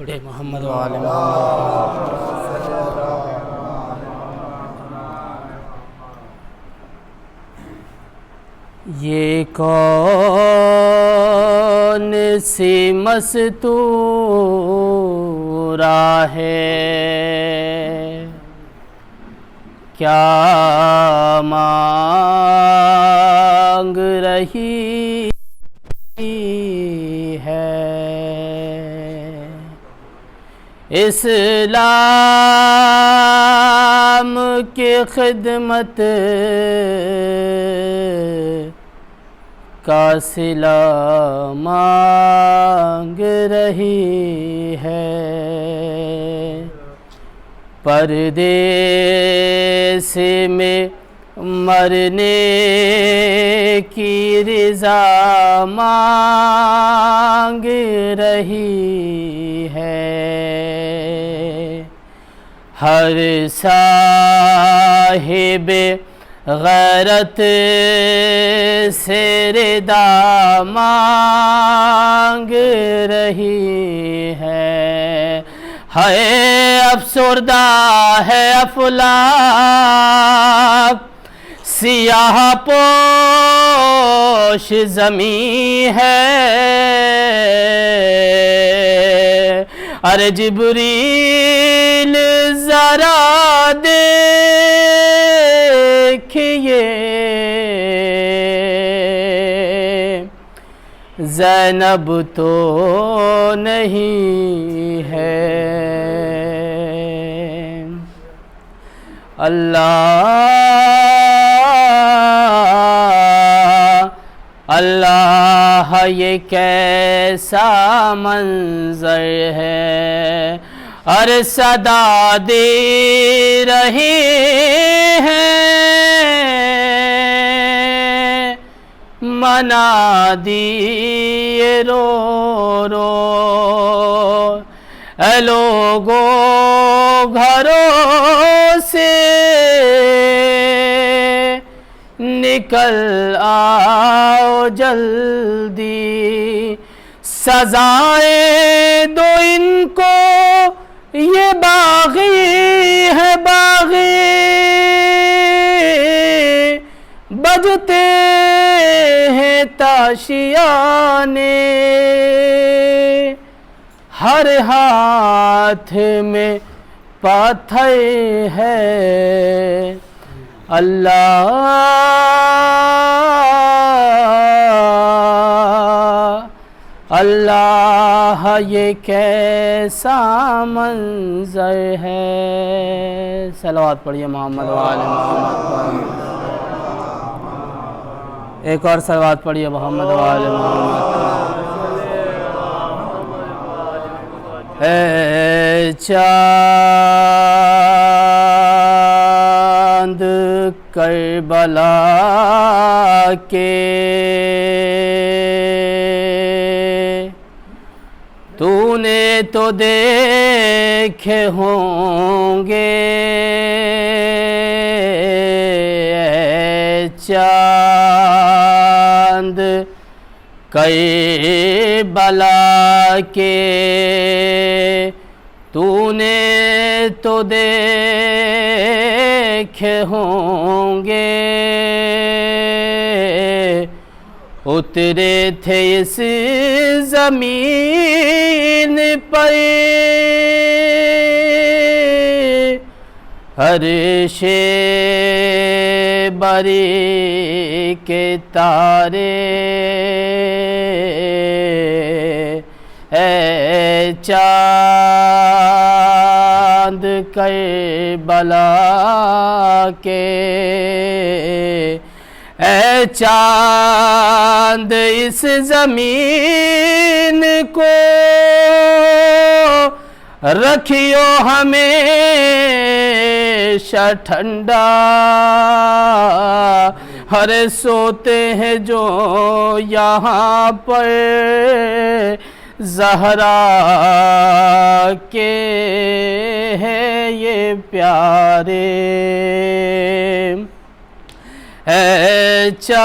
پڑھے محمد و آل محمد۔ یہ کون سی مستورہ ہے، کیا مانگ رہی ہے؟ اسلام کی خدمت کا صلہ مانگ رہی ہے، پردیس میں مرنے کی رضا مانگ رہی ہے، ہر صاحب غیرت سے ردا مانگ رہی ہے، افسردہ ہے افلاک سیاہ پوش زمین ہے، ارے جبریل ذرا دیکھیے زینب تو نہیں ہے، اللہ یہ کیسا منظر ہے، اور صدا دے رہے ہیں منادی رو رو، اے لوگو گھروں سے نکل آؤ جلدی، سزائیں دو ان کو یہ باغی ہے باغی، بجتے ہیں تاشیانے، ہر ہاتھ میں پاتھر ہے، اللہ یہ کیسا منظر ہے۔ صلوات پڑھیے محمد و آل محمد۔ ایک اور صلوات پڑھیے محمد و آل محمد۔ اے چاند کربلا کے تو نے تو دیکھے ہوں گے، اے چاند کربلا کے تو نے تو دیکھے ہوں گے، اترے تھے اس زمین پر عرش بری کے تارے، اے چاند کربلا کے، اے چاند اس زمین کو رکھیو ہمیشہ ٹھنڈا، ہر سوتے ہیں جو یہاں پر زہرا کے ہیں یہ پیارے، اے چاند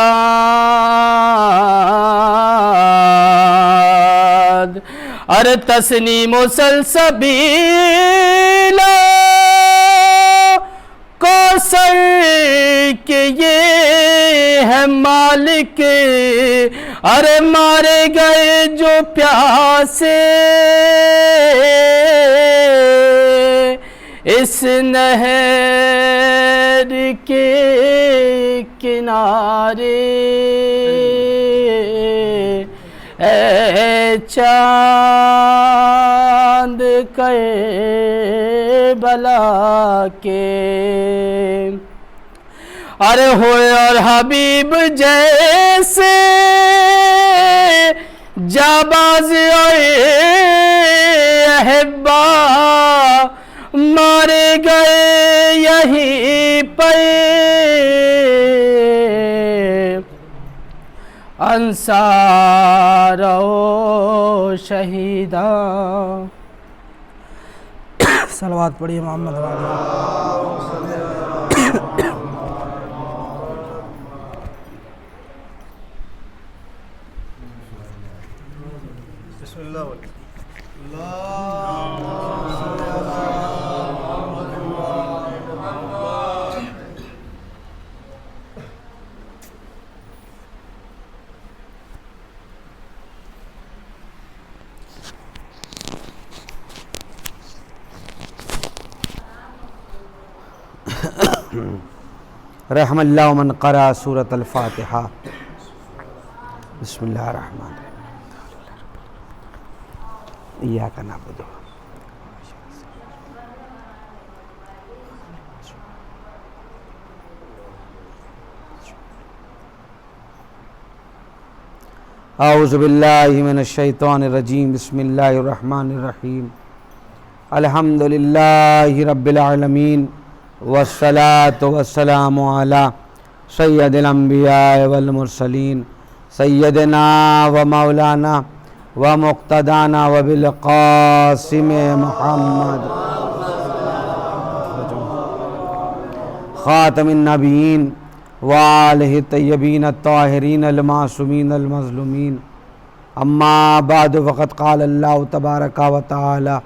ارے تسنیم و سلسبیلا کوثر کے یہ ہے مالک، ارے مارے گئے جو پیاسے اس نہر کے کنارے، اے چاند کربلا کے، ارے ہوئے اور حبیب جیسے جاباز احبا مارے گئے یہیں پہ انصار و شہیداں۔ صلوات پڑھیے محمد والے۔ بسم اللہ رحم اللہ من قرأ سورۃ الفاتحہ۔ بسم اللہ الرحمن الرحیم، ایاک نعبد اعوذ باللہ من الشیطان الرجیم، بسم اللہ الرحمن الرحیم، الحمد للہ رب العالمین، والصلاة والسلام علی سید الانبیاء والمرسلین، سیدنا و مولانا و مقتدانا و بالقاسم محمد خاتم النبیین وآلہ الطیبین الطاہرین المعصومین المظلومین، اما بعد فقد قال اللہ تبارک و تعالی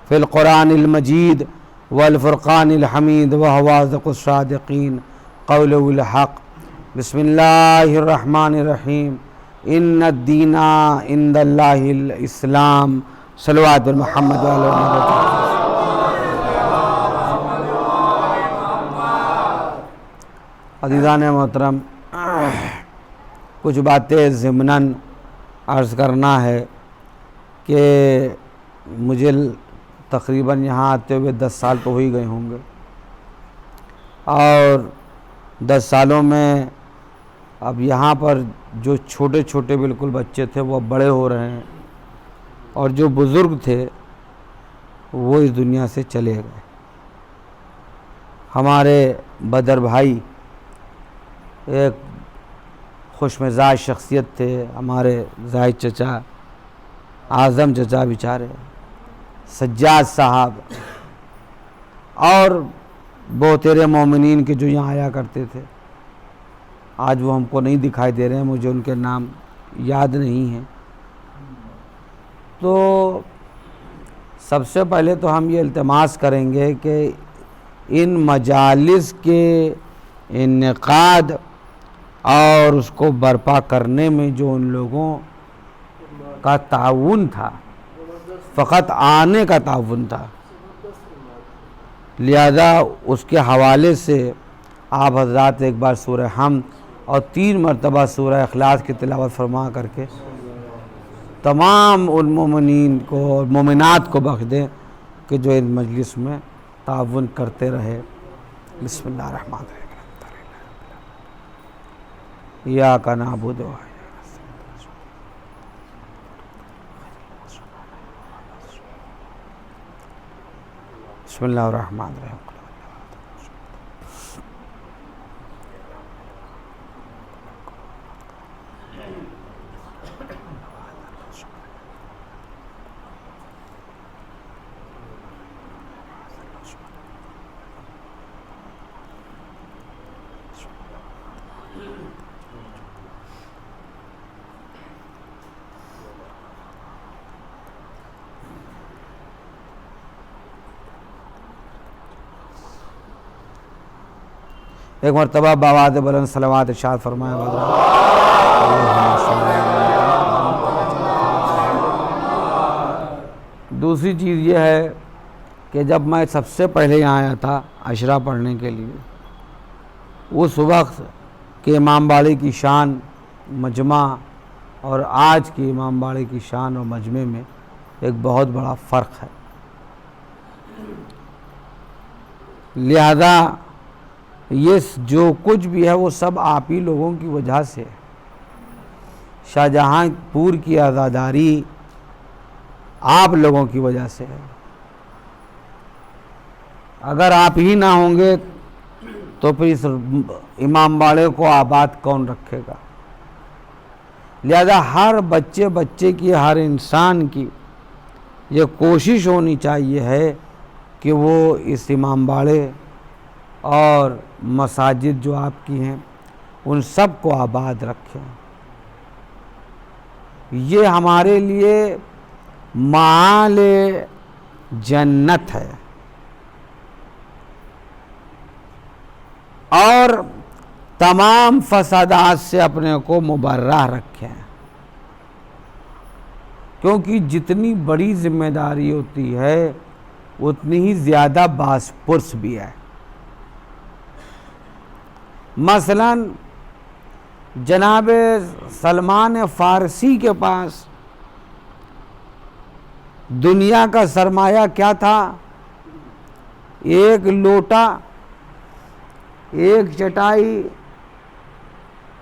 فی القرآن المجید والفرقان الحمید وهو أصدق الصادقین قوله الحق۔ بسم اللہ الرحمن الرحیم، ان الدین عند اللہ الاسلام۔ صلوات محمد وعلی محمد۔ عزیزان محترم، کچھ باتیں ضمناً عرض کرنا ہے کہ مجھے تقریباً یہاں آتے ہوئے 10 سال تو ہو ہی گئے ہوں گے، اور 10 سالوں میں اب یہاں پر جو چھوٹے چھوٹے بالکل بچے تھے وہ اب بڑے ہو رہے ہیں، اور جو بزرگ تھے وہ اس دنیا سے چلے گئے۔ ہمارے بدر بھائی ایک خوش مزاج شخصیت تھے، ہمارے زاہد چچا، اعظم چچا بیچارے، سجاد صاحب، اور بہتیرے مومنین کے جو یہاں آیا کرتے تھے، آج وہ ہم کو نہیں دکھائی دے رہے ہیں، مجھے ان کے نام یاد نہیں ہیں۔ تو سب سے پہلے تو ہم یہ التماس کریں گے کہ ان مجالس کے انعقاد اور اس کو برپا کرنے میں جو ان لوگوں کا تعاون تھا، فقط آنے کا تعاون تھا، لہذا اس کے حوالے سے آپ حضرات ایک بار سورہ حمد اور 3 مرتبہ سورہ اخلاص کی تلاوت فرما کر کے تمام ان مومنین کو اور مومنات کو بخش دیں کہ جو ان مجلس میں تعاون کرتے رہے۔ بسم اللہ الرحمن الرحیم، ایاک نعبد و بسم اللہ الرحمن الرحیم۔ ایک مرتبہ بآواز بلند صلوات ارشاد فرمائے دوسری چیز یہ ہے کہ جب میں سب سے پہلے یہاں آیا تھا عشرہ پڑھنے کے لیے، اس وقت کہ امام باڑے کی شان مجمع اور آج کی امام باڑے کی شان اور مجمع میں ایک بہت بڑا فرق ہے، لہذا یہ جو کچھ بھی ہے وہ سب آپ ہی لوگوں کی وجہ سے، شاہ جہاں پور کی عزاداری آپ لوگوں کی وجہ سے ہے۔ اگر آپ ہی نہ ہوں گے تو پھر اس امام باڑے کو آباد کون رکھے گا؟ لہذا ہر بچے کی، ہر انسان کی یہ کوشش ہونی چاہیے ہے کہ وہ اس امام باڑے اور مساجد جو آپ کی ہیں ان سب کو آباد رکھیں۔ یہ ہمارے لیے معال جنت ہے اور تمام فسادات سے اپنے کو مبرہ رکھیں، کیونکہ جتنی بڑی ذمہ داری ہوتی ہے اتنی ہی زیادہ باس پرس بھی ہے۔ مثلا جناب سلمان فارسی کے پاس دنیا کا سرمایہ کیا تھا؟ ایک لوٹا، ایک چٹائی،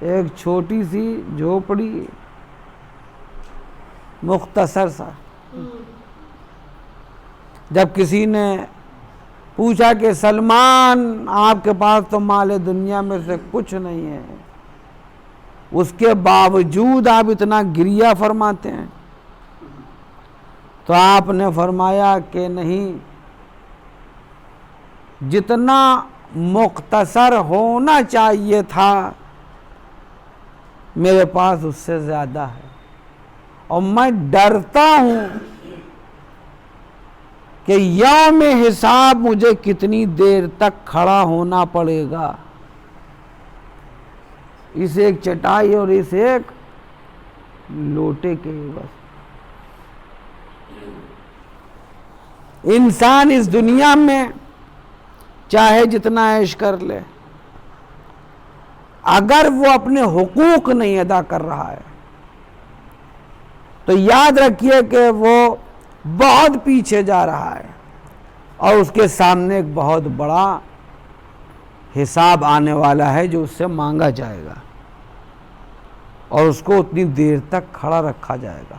ایک چھوٹی سی جھوپڑی، مختصر سا۔ جب کسی نے پوچھا کہ سلمان آپ کے پاس تو مال دنیا میں سے کچھ نہیں ہے، اس کے باوجود آپ اتنا گریہ فرماتے ہیں، تو آپ نے فرمایا کہ نہیں، جتنا مختصر ہونا چاہیے تھا میرے پاس اس سے زیادہ ہے، اور میں ڈرتا ہوں کہ یوم حساب مجھے کتنی دیر تک کھڑا ہونا پڑے گا اس ایک چٹائی اور اس ایک لوٹے کے بس۔ انسان اس دنیا میں چاہے جتنا عیش کر لے، اگر وہ اپنے حقوق نہیں ادا کر رہا ہے تو یاد رکھیے کہ وہ بہت پیچھے جا رہا ہے اور اس کے سامنے ایک بہت بڑا حساب آنے والا ہے جو اس سے مانگا جائے گا اور اس کو اتنی دیر تک کھڑا رکھا جائے گا۔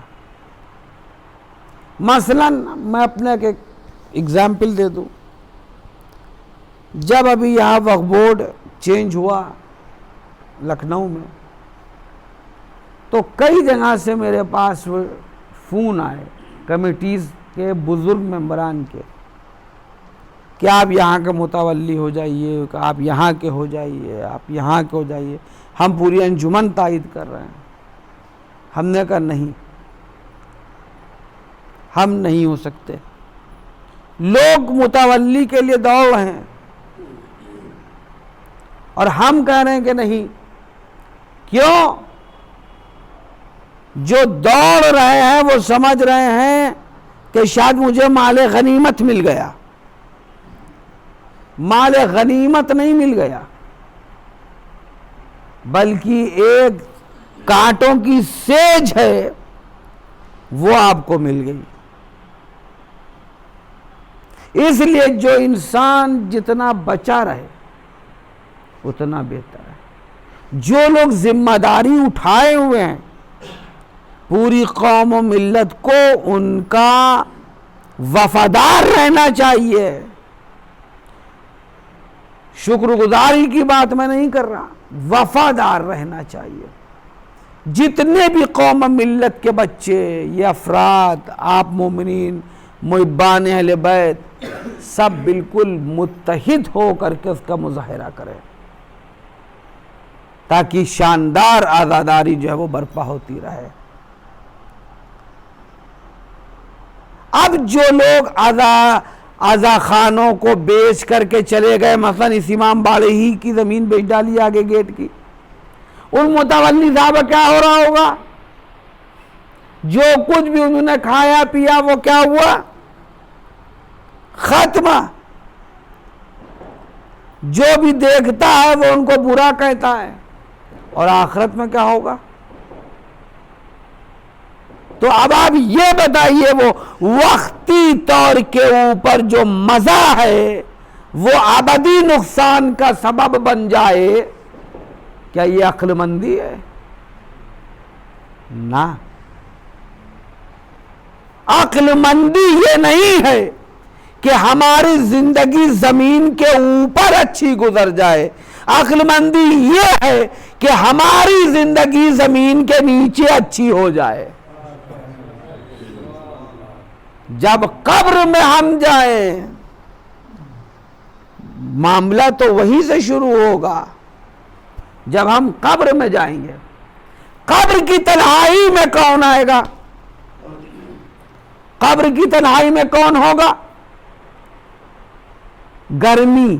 مثلا میں اپنے ایک اگزامپل دے دوں، جب ابھی یہاں وقف بورڈ چینج ہوا لکھنؤ میں، تو کئی جگہ سے میرے پاس فون آئے کمیٹیز کے بزرگ ممبران کے کہ آپ یہاں کے متولی ہو جائیے، کہ آپ یہاں کے ہو جائیے، آپ یہاں کے ہو جائیے، ہم پوری انجمن تائید کر رہے ہیں۔ ہم نے کہا نہیں، ہم نہیں ہو سکتے، لوگ متولی کے لیے دوڑ رہے ہیں اور ہم کہہ رہے ہیں کہ نہیں۔ کیوں؟ جو دوڑ رہے ہیں وہ سمجھ رہے ہیں کہ شاید مجھے مال غنیمت مل گیا، مال غنیمت نہیں مل گیا، بلکہ ایک کانٹوں کی سیج ہے وہ آپ کو مل گئی۔ اس لیے جو انسان جتنا بچا رہے اتنا بہتر ہے۔ جو لوگ ذمہ داری اٹھائے ہوئے ہیں پوری قوم و ملت کو ان کا وفادار رہنا چاہیے۔ شکر گزاری کی بات میں نہیں کر رہا، وفادار رہنا چاہیے۔ جتنے بھی قوم و ملت کے بچے، یہ افراد، آپ مومنین، محبان اہل بیت، سب بالکل متحد ہو کر کے اس کا مظاہرہ کریں تاکہ شاندار آزاداری جو ہے وہ برپا ہوتی رہے۔ اب جو لوگ آزا خانوں کو بیچ کر کے چلے گئے، مثلا اس امام باڑے ہی کی زمین بیچ ڈالی آگے گیٹ کی، ان متولی صاحب کیا ہو رہا ہوگا؟ جو کچھ بھی انہوں نے کھایا پیا وہ کیا ہوا؟ ختم۔ جو بھی دیکھتا ہے وہ ان کو برا کہتا ہے، اور آخرت میں کیا ہوگا؟ تو اب آپ یہ بتائیے، وہ وقتی طور کے اوپر جو مزہ ہے وہ ابدی نقصان کا سبب بن جائے، کیا یہ عقل مندی ہے؟ نہ، عقل مندی یہ نہیں ہے کہ ہماری زندگی زمین کے اوپر اچھی گزر جائے، عقل مندی یہ ہے کہ ہماری زندگی زمین کے نیچے اچھی ہو جائے۔ جب قبر میں ہم جائیں، معاملہ تو وہیں سے شروع ہوگا۔ جب ہم قبر میں جائیں گے، قبر کی تنہائی میں کون آئے گا؟ قبر کی تنہائی میں کون ہوگا؟ گرمی،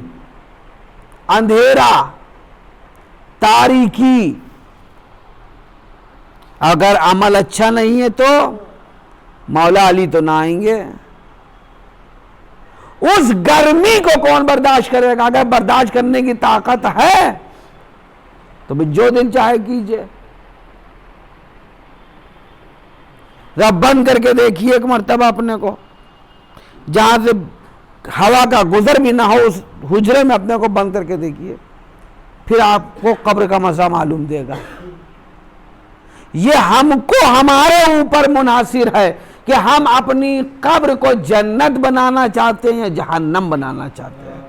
اندھیرا، تاریکی۔ اگر عمل اچھا نہیں ہے تو مولا علی تو نہ آئیں گے۔ اس گرمی کو کون برداشت کرے گا؟ اگر برداشت کرنے کی طاقت ہے تو جو دن چاہے کیجئے۔ رب بند کر کے دیکھیے ایک مرتبہ اپنے کو، جہاں سے ہوا کا گزر بھی نہ ہو، اس حجرے میں اپنے کو بند کر کے دیکھیے، پھر آپ کو قبر کا مزہ معلوم دے گا۔ یہ ہم کو ہمارے اوپر منحصر ہے کہ ہم اپنی قبر کو جنت بنانا چاہتے ہیں یا جہنم بنانا چاہتے ہیں۔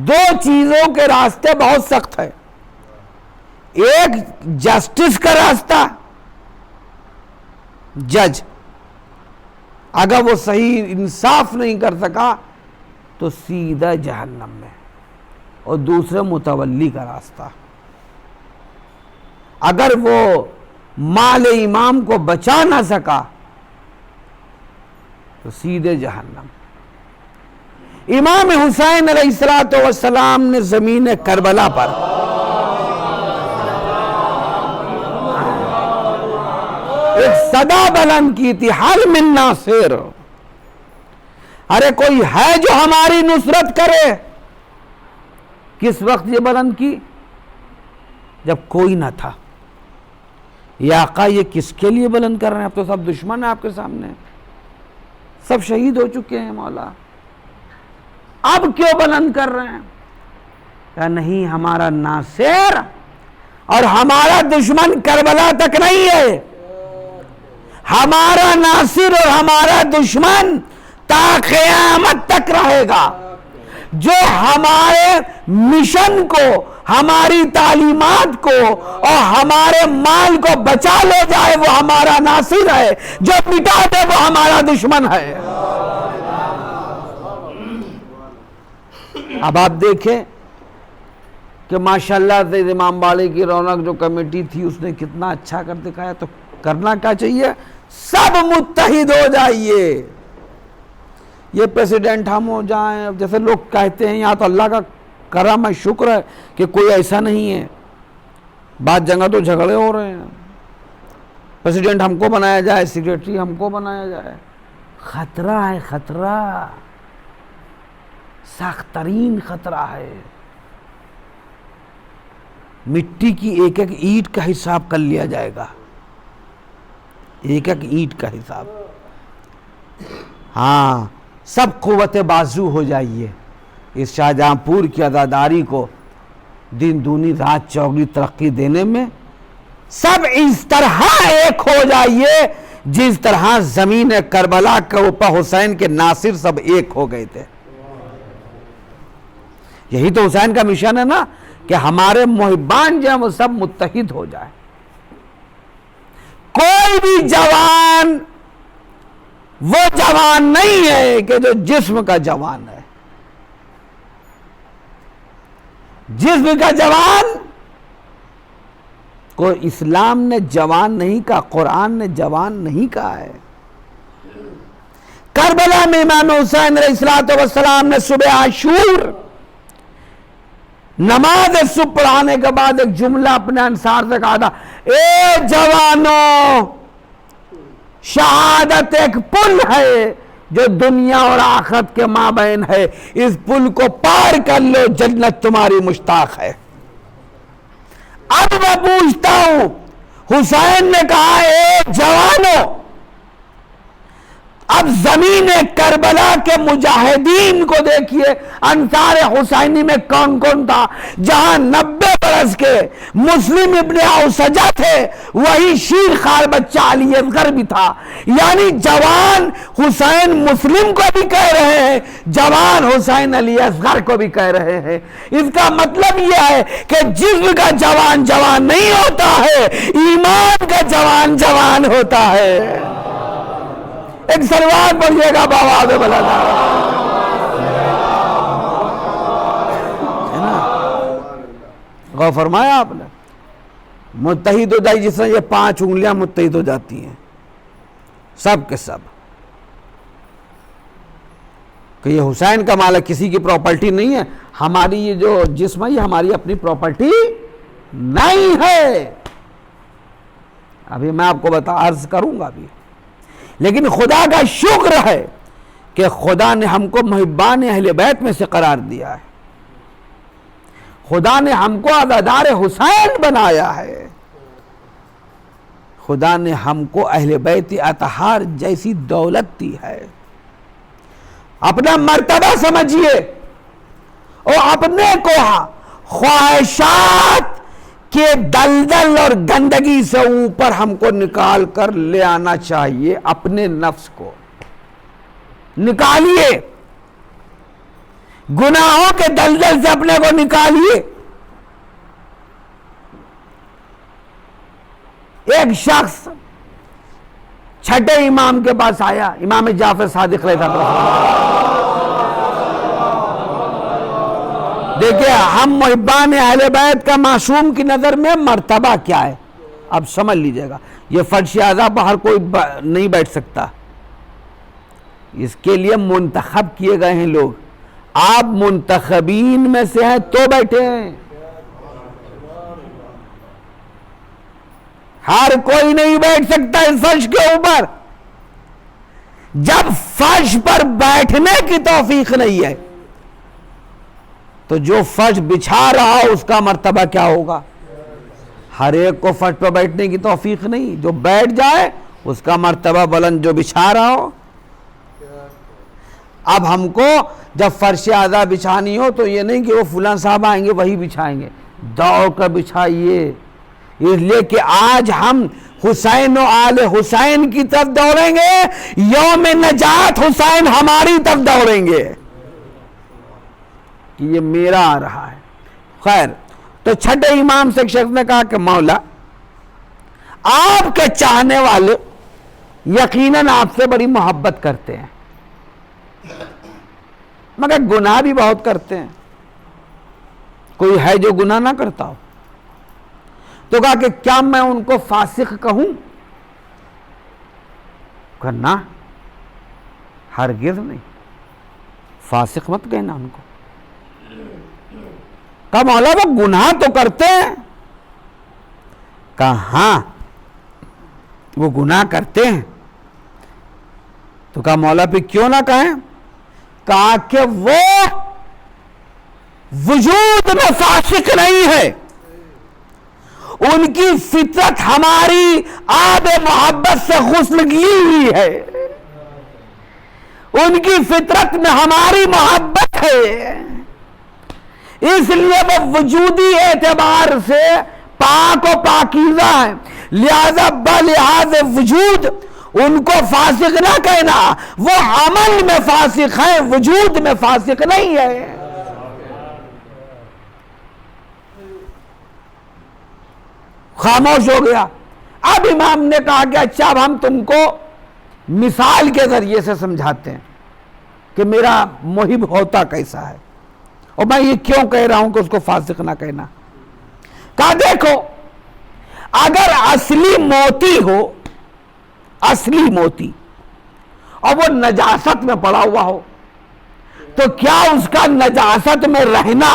دو چیزوں کے راستے بہت سخت ہے، ایک جسٹس کا راستہ، جج اگر وہ صحیح انصاف نہیں کر سکا تو سیدھا جہنم میں، اور دوسرے متولی کا راستہ، اگر وہ مال امام کو بچا نہ سکا تو سیدھے جہنم۔ امام حسین علیہ السلام نے زمین کربلا پر ایک صدا بلند کی تھی، حل من ناصر، ارے کوئی ہے جو ہماری نصرت کرے؟ کس وقت یہ بلند کی؟ جب کوئی نہ تھا۔ یا آقا یہ کس کے لیے بلند کر رہے ہیں؟ اب تو سب دشمن ہیں آپ کے سامنے، سب شہید ہو چکے ہیں مولا، اب کیوں بلند کر رہے ہیں؟ یا نہیں، ہمارا ناصر اور ہمارا دشمن کربلا تک نہیں ہے، ہمارا ناصر اور ہمارا دشمن تا قیامت تک رہے گا۔ جو ہمارے مشن کو، ہماری تعلیمات کو اور ہمارے مال کو بچا لے جائے وہ ہمارا ناصر ہے، جو مٹا دے وہ ہمارا دشمن ہے۔ اب آپ دیکھیں کہ ماشاءاللہ سے امام باڑے کی رونق جو کمیٹی تھی اس نے کتنا اچھا کر دکھایا۔ تو کرنا کیا چاہیے؟ سب متحد ہو جائیے۔ یہ پریسیڈنٹ ہم ہو جائیں، جیسے لوگ کہتے ہیں یہاں تو اللہ کا کرم ہے، شکر ہے کہ کوئی ایسا نہیں ہے، بعض جگہ تو جھگڑے ہو رہے ہیں، پریسیڈنٹ ہم کو بنایا جائے، سیکریٹری ہم کو بنایا جائے۔ خطرہ ہے، خطرہ، سخت ترین خطرہ ہے۔ مٹی کی ایک ایک اینٹ کا حساب کر لیا جائے گا، ایک ایک اینٹ کا حساب۔ ہاں، سب قوت بازو ہو جائیے، اس شاہجہاں پور کی عزاداری کو دن دونی رات چوگنی ترقی دینے میں سب اس طرح ایک ہو جائیے جس طرح زمین کربلا کے اوپر حسین کے ناصر سب ایک ہو گئے تھے۔ یہی تو حسین کا مشن ہے نا، کہ ہمارے محبان جو ہیں وہ سب متحد ہو جائے۔ کوئی بھی جوان وہ جوان نہیں ہے کہ جو جسم کا جوان ہے۔ جسم کا جوان کو اسلام نے جوان نہیں کہا، قرآن نے جوان نہیں کہا ہے۔ کربلا میں امام حسین علیہ السلام نے صبح عاشور نماز صبح پڑھانے کے بعد ایک جملہ اپنے انصار سے کہا تھا، اے جوانوں، شہادت ایک پل ہے جو دنیا اور آخرت کے مابین ہے، اس پل کو پار کر لو، جنت تمہاری مشتاق ہے۔ اب میں پوچھتا ہوں، حسین نے کہا اے جوانوں، اب زمین کربلا کے مجاہدین کو دیکھیے، انصار حسینی میں کون کون تھا؟ جہاں 90 برس کے مسلم ابن اوسجہ تھے، وہی شیر خوار بچہ علی اصغر بھی تھا۔ یعنی جوان حسین مسلم کو بھی کہہ رہے ہیں، جوان حسین علی اصغر کو بھی کہہ رہے ہیں۔ اس کا مطلب یہ ہے کہ جسم کا جوان جوان نہیں ہوتا ہے، ایمان کا جوان جوان ہوتا ہے۔ ایک سلوات پڑھیے گا بآواز بلند، ہے نا؟ غور فرمایا آپ نے؟ متحد ہو جائے، جس طرح یہ 5 انگلیاں متحد ہو جاتی ہیں سب کے سب، کہ یہ حسین کا مال ہے، کسی کی پراپرٹی نہیں ہے۔ ہماری یہ جو جسم ہے یہ ہماری اپنی پراپرٹی نہیں ہے۔ ابھی میں آپ کو عرض کروں گا ابھی، لیکن خدا کا شکر ہے کہ خدا نے ہم کو محبان اہل بیت میں سے قرار دیا ہے، خدا نے ہم کو عزادار حسین بنایا ہے، خدا نے ہم کو اہل بیت اطہار جیسی دولت دی ہے۔ اپنا مرتبہ سمجھیے اور اپنے کو خواہشات کہ دلدل اور گندگی سے اوپر ہم کو نکال کر لے آنا چاہیے، اپنے نفس کو نکالیے، گناہوں کے دلدل سے اپنے کو نکالیے۔ ایک شخص چھٹے امام کے پاس آیا، امام جعفر صادق علیہ السلام۔ دیکھیں ہم محبان اہل بیت کا معصوم کی نظر میں مرتبہ کیا ہے، اب سمجھ لیجئے گا۔ یہ فرش اعظم پر ہر کوئی نہیں بیٹھ سکتا، اس کے لیے منتخب کیے گئے ہیں لوگ۔ آپ منتخبین میں سے ہیں تو بیٹھے ہیں، ہر کوئی نہیں بیٹھ سکتا اس فرش کے اوپر۔ جب فرش پر بیٹھنے کی توفیق نہیں ہے تو جو فرش بچھا رہا ہو اس کا مرتبہ کیا ہوگا؟ ہر ایک کو فرش پر بیٹھنے کی توفیق نہیں، جو بیٹھ جائے اس کا مرتبہ بلند جو بچھا رہا ہو۔ اب ہم کو جب فرش اعظم بچھانی ہو تو یہ نہیں کہ وہ فلاں صاحب آئیں گے وہی بچھائیں گے، دوڑ کر بچھائیے، اس لیے کہ آج ہم حسین و آل حسین کی طرف دوڑیں گے، یوم نجات حسین ہماری طرف دوڑیں گے کہ یہ میرا آ رہا ہے۔ خیر، تو چھٹے امام سے ایک شخص نے کہا کہ مولا، آپ کے چاہنے والے یقیناً آپ سے بڑی محبت کرتے ہیں، مگر گناہ بھی بہت کرتے ہیں، کوئی ہے جو گناہ نہ کرتا ہو؟ تو کہا کہ کیا میں ان کو فاسق کہوں؟ کرنا ہرگز نہیں، فاسق مت کہنا ان کو۔ کہا مولا وہ گناہ تو کرتے ہیں؟ کہا ہاں وہ گناہ کرتے ہیں۔ تو کہا مولا پھر کیوں نہ کہیں؟ کہا کہ وہ وجود میں فاسق نہیں ہے، ان کی فطرت ہماری آب محبت سے غسل کی ہوئی ہے، ان کی فطرت میں ہماری محبت ہے، اس لیے وہ وجودی اعتبار سے پاک و پاکیزہ ہیں، لہذا بلحاظ وجود ان کو فاسق نہ کہنا، وہ عمل میں فاسق ہیں، وجود میں فاسق نہیں ہے۔ خاموش ہو گیا۔ اب امام نے کہا کہ اچھا اب ہم تم کو مثال کے ذریعے سے سمجھاتے ہیں کہ میرا محب ہوتا کیسا ہے، اور میں یہ کیوں کہہ رہا ہوں کہ اس کو فاسق نہ کہنا۔ کہا دیکھو، اگر اصلی موتی ہو، اصلی موتی، اور وہ نجاست میں پڑا ہوا ہو، تو کیا اس کا نجاست میں رہنا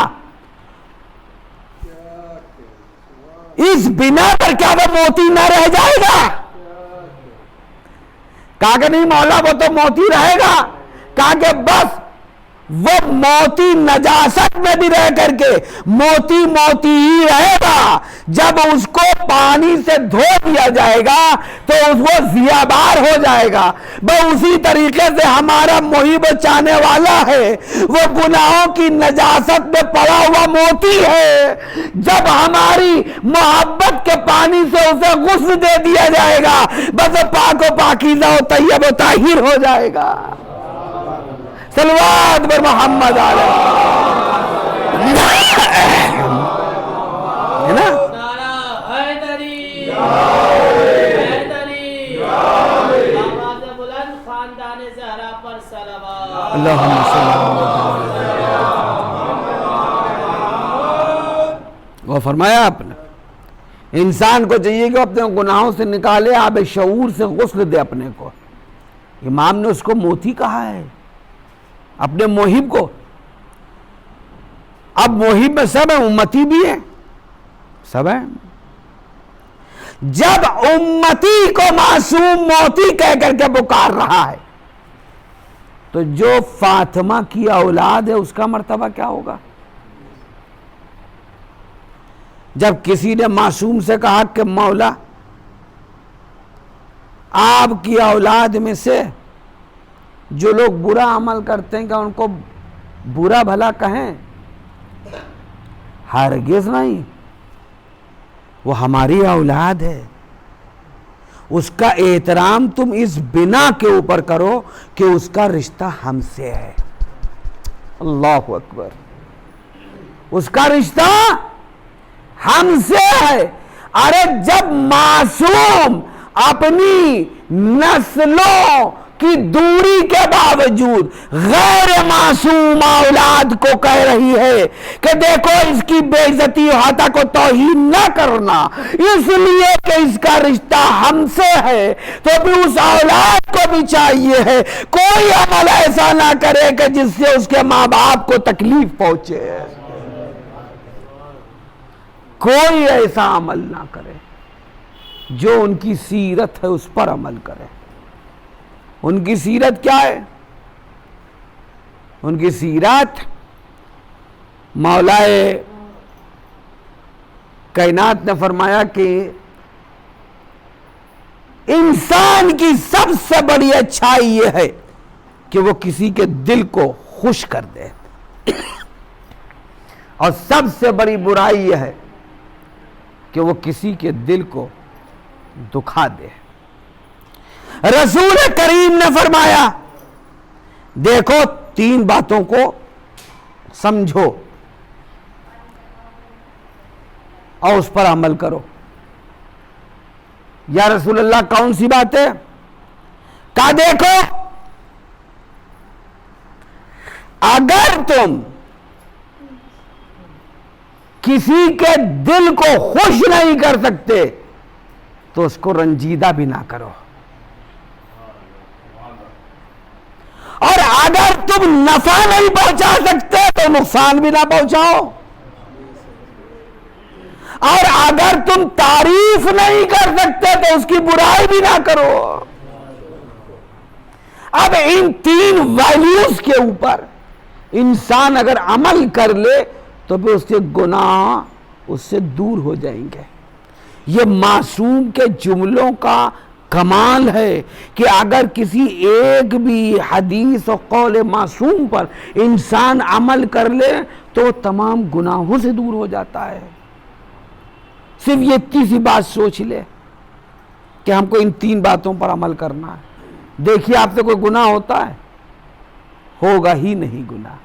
اس بنا پر کیا وہ موتی نہ رہ جائے گا؟ کہا کہ نہیں مولا وہ تو موتی رہے گا. کہا کہ بس وہ موتی نجاست میں بھی رہ کر کے موتی موتی ہی رہے گا. جب اس کو پانی سے دھو دیا جائے گا تو وہ ضیابار ہو جائے گا. اسی طریقے سے ہمارا محب چاہنے والا ہے، وہ گناہوں کی نجاست میں پڑا ہوا موتی ہے. جب ہماری محبت کے پانی سے اسے غسل دے دیا جائے گا بس پاک و پاکیزہ و طیب و طاہر ہو جائے گا. صلوات بر محمد علیہ ہے نا. اللہم صلی وہ فرمایا آپ نے انسان کو چاہیے کہ اپنے گناہوں سے نکالے، آب شعور سے غسل دے اپنے کو. امام نے اس کو موتی کہا ہے اپنے محب کو. اب محب میں سب ہیں، امتی بھی ہیں، سب ہیں. جب امتی کو معصوم موتی کہہ کر کے پکار رہا ہے تو جو فاطمہ کی اولاد ہے اس کا مرتبہ کیا ہوگا؟ جب کسی نے معصوم سے کہا کہ مولا آپ کی اولاد میں سے جو لوگ برا عمل کرتے ہیں کیا ان کو برا بھلا کہیں؟ ہرگز نہیں، وہ ہماری اولاد ہے. اس کا احترام تم اس بنا کے اوپر کرو کہ اس کا رشتہ ہم سے ہے. اللہ اکبر. اس کا رشتہ ہم سے ہے. ارے جب معصوم اپنی نسلوں کی دوری کے باوجود غیر معصوم اولاد کو کہہ رہی ہے کہ دیکھو اس کی بے عزتی ہاتھا کو توہین نہ کرنا اس لیے کہ اس کا رشتہ ہم سے ہے، تو بھی اس اولاد کو بھی چاہیے ہے کوئی عمل ایسا نہ کرے کہ جس سے اس کے ماں باپ کو تکلیف پہنچے. کوئی ایسا عمل نہ کرے، جو ان کی سیرت ہے اس پر عمل کرے. ان کی سیرت کیا ہے؟ ان کی سیرت مولائے کائنات نے فرمایا کہ انسان کی سب سے بڑی اچھائی یہ ہے کہ وہ کسی کے دل کو خوش کر دے، اور سب سے بڑی برائی یہ ہے کہ وہ کسی کے دل کو دکھا دے. رسول کریم نے فرمایا دیکھو 3 باتوں کو سمجھو اور اس پر عمل کرو. یا رسول اللہ کون سی بات ہے؟ کہا دیکھو اگر تم کسی کے دل کو خوش نہیں کر سکتے تو اس کو رنجیدہ بھی نہ کرو، اور اگر تم نفع نہیں پہنچا سکتے تو نقصان بھی نہ پہنچاؤ، اور اگر تم تعریف نہیں کر سکتے تو اس کی برائی بھی نہ کرو. اب ان 3 ویلیوز کے اوپر انسان اگر عمل کر لے تو پھر اس کے گناہ اس سے دور ہو جائیں گے. یہ معصوم کے جملوں کا کمال ہے کہ اگر کسی ایک بھی حدیث و قول معصوم پر انسان عمل کر لے تو وہ تمام گناہوں سے دور ہو جاتا ہے. صرف یہ اتنی سی بات سوچ لے کہ ہم کو ان 3 باتوں پر عمل کرنا ہے. دیکھیے آپ سے کوئی گناہ ہوتا ہے؟ ہوگا ہی نہیں گناہ.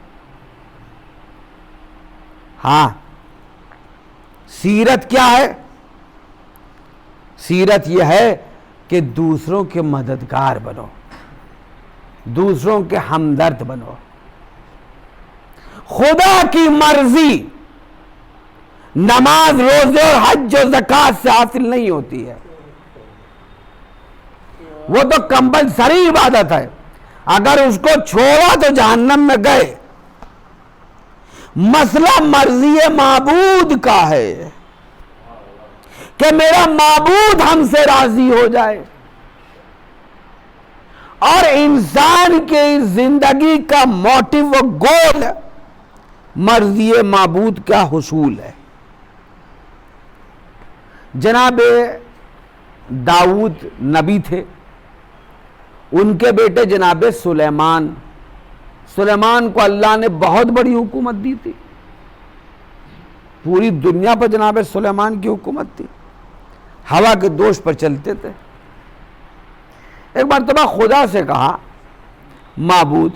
ہاں سیرت کیا ہے؟ سیرت یہ ہے کہ دوسروں کے مددگار بنو، دوسروں کے ہمدرد بنو. خدا کی مرضی نماز روزے اور حج و زکوٰۃ سے حاصل نہیں ہوتی ہے، وہ تو کمپلسری عبادت ہے. اگر اس کو چھوڑا تو جہنم میں گئے. مسئلہ مرضی معبود کا ہے کہ میرا معبود ہم سے راضی ہو جائے. اور انسان کی زندگی کا موٹیو و گول مرضی معبود کا حصول ہے. جناب داؤد نبی تھے، ان کے بیٹے جناب سلیمان کو اللہ نے بہت بڑی حکومت دی تھی. پوری دنیا پر جناب سلیمان کی حکومت تھی، ہوا کے دوش پر چلتے تھے. ایک مرتبہ خدا سے کہا، معبود